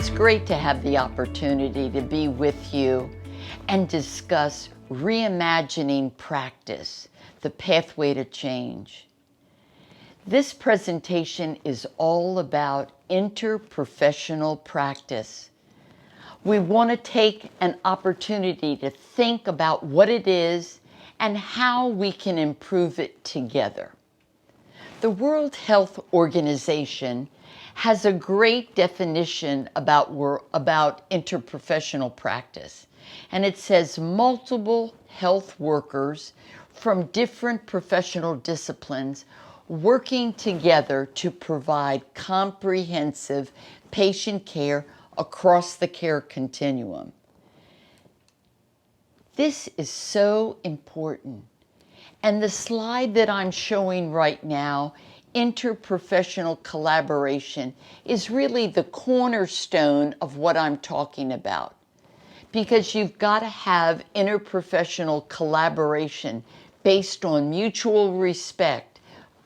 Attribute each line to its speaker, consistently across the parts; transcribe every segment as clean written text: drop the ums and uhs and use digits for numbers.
Speaker 1: It's great to have the opportunity to be with you and discuss reimagining practice, the pathway to change. This presentation is all about interprofessional practice. We want to take an opportunity to think about what it is and how we can improve it together. The World Health Organization has a great definition about interprofessional practice. And it says multiple health workers from different professional disciplines working together to provide comprehensive patient care across the care continuum. This is so important. And the slide that I'm showing right now, interprofessional collaboration, is really the cornerstone of what I'm talking about. Because you've got to have interprofessional collaboration based on mutual respect,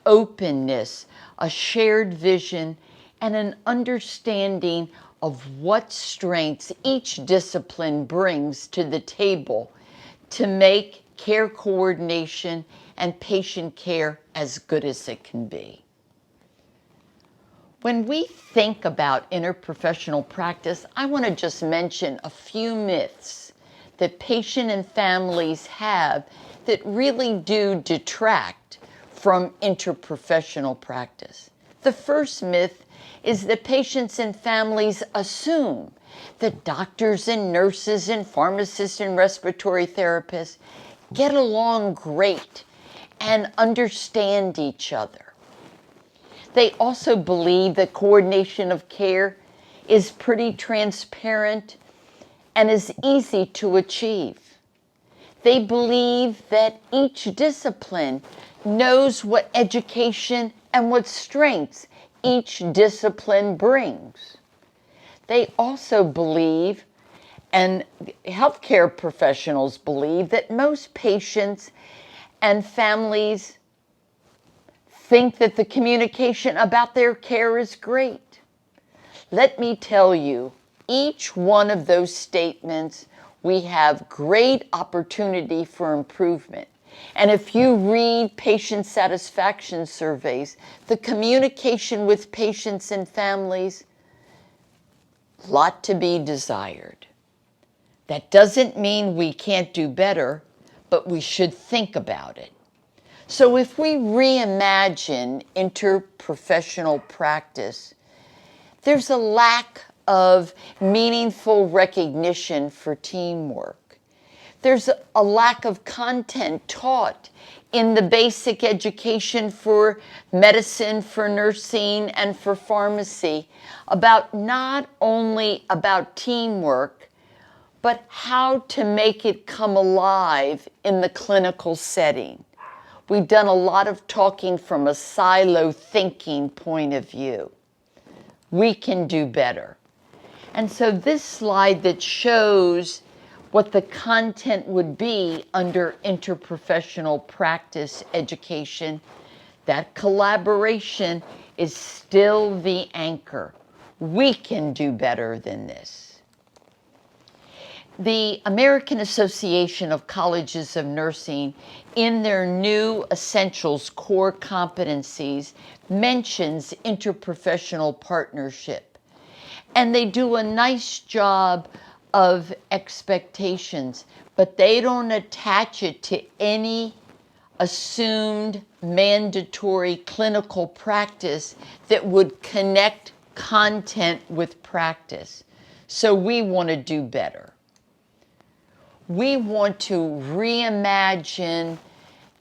Speaker 1: openness, a shared vision, and an understanding of what strengths each discipline brings to the table to make care coordination and patient care as good as it can be. When we think about interprofessional practice, I want to just mention a few myths that patient and families have that really do detract from interprofessional practice. The first myth is that patients and families assume that doctors and nurses and pharmacists and respiratory therapists get along great and understand each other. They also believe that coordination of care is pretty transparent and is easy to achieve. They believe that each discipline knows what education and what strengths each discipline brings. They also believe, and healthcare professionals believe, that most patients and families think that the communication about their care is great. Let me tell you, each one of those statements, we have great opportunity for improvement. And if you read patient satisfaction surveys, the communication with patients and families, a lot to be desired. That doesn't mean we can't do better, but we should think about it. So if we reimagine interprofessional practice, there's a lack of meaningful recognition for teamwork. There's a lack of content taught in the basic education for medicine, for nursing, and for pharmacy about not only about teamwork, but how to make it come alive in the clinical setting. We've done a lot of talking from a silo thinking point of view. We can do better. And so this slide that shows what the content would be under interprofessional practice education, that collaboration is still the anchor. We can do better than this. The American Association of Colleges of Nursing, in their new Essentials Core Competencies, mentions interprofessional partnership. And they do a nice job of expectations, but they don't attach it to any assumed mandatory clinical practice that would connect content with practice. So we want to do better. We want to reimagine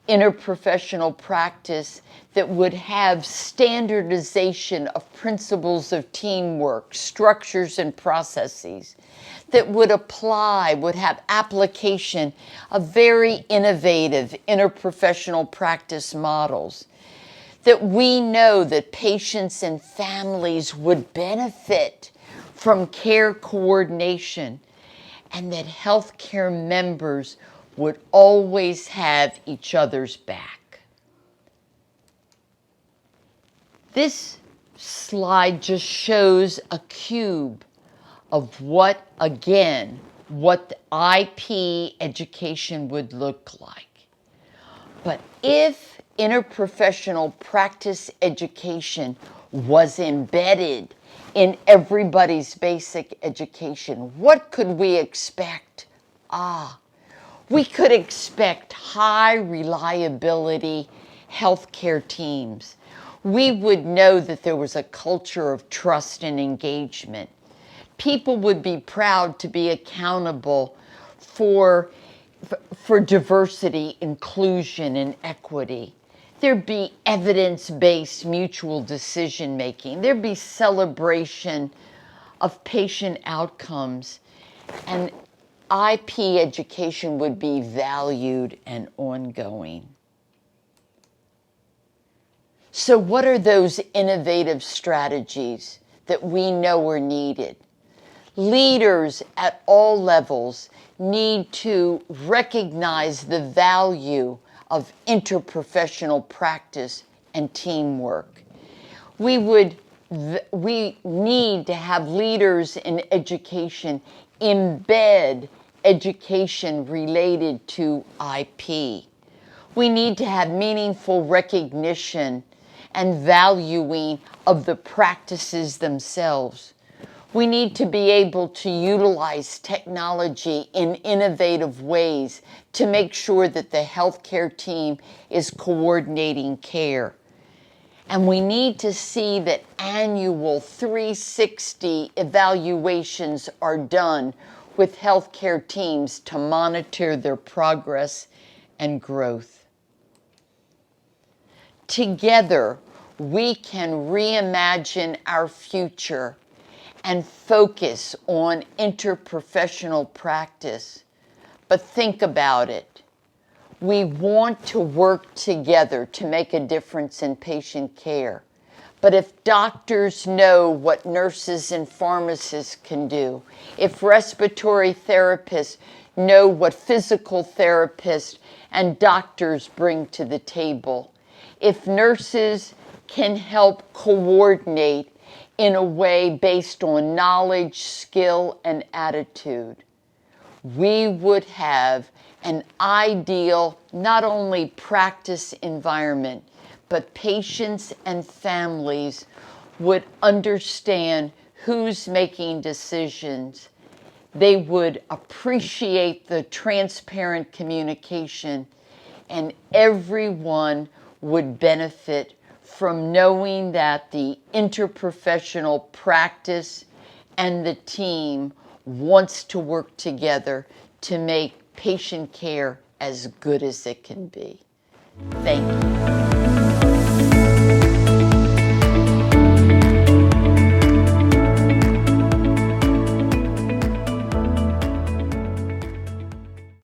Speaker 1: interprofessional practice that would have standardization of principles of teamwork, structures, and processes that would have application of very innovative interprofessional practice models, that we know that patients and families would benefit from care coordination, and that healthcare members would always have each other's back. This slide just shows a cube of what the IP education would look like. But if interprofessional practice education was embedded in everybody's basic education, what could we expect? We could expect high reliability healthcare teams. We would know that there was a culture of trust and engagement. People would be proud to be accountable for diversity, inclusion, and equity. There'd be evidence-based mutual decision-making. There'd be celebration of patient outcomes. And IP education would be valued and ongoing. So what are those innovative strategies that we know are needed? Leaders at all levels need to recognize the value of interprofessional practice and teamwork. We need to have leaders in education embed education related to IP. We need to have meaningful recognition and valuing of the practices themselves. We need to be able to utilize technology in innovative ways to make sure that the healthcare team is coordinating care. And we need to see that annual 360 evaluations are done with healthcare teams to monitor their progress and growth. Together, we can reimagine our future and focus on interprofessional practice. But think about it. We want to work together to make a difference in patient care. But if doctors know what nurses and pharmacists can do, if respiratory therapists know what physical therapists and doctors bring to the table, if nurses can help coordinate in a way based on knowledge, skill, and attitude, we would have an ideal, not only practice environment, but patients and families would understand who's making decisions. They would appreciate the transparent communication, and everyone would benefit from knowing that the interprofessional practice and the team wants to work together to make patient care as good as it can be. Thank you.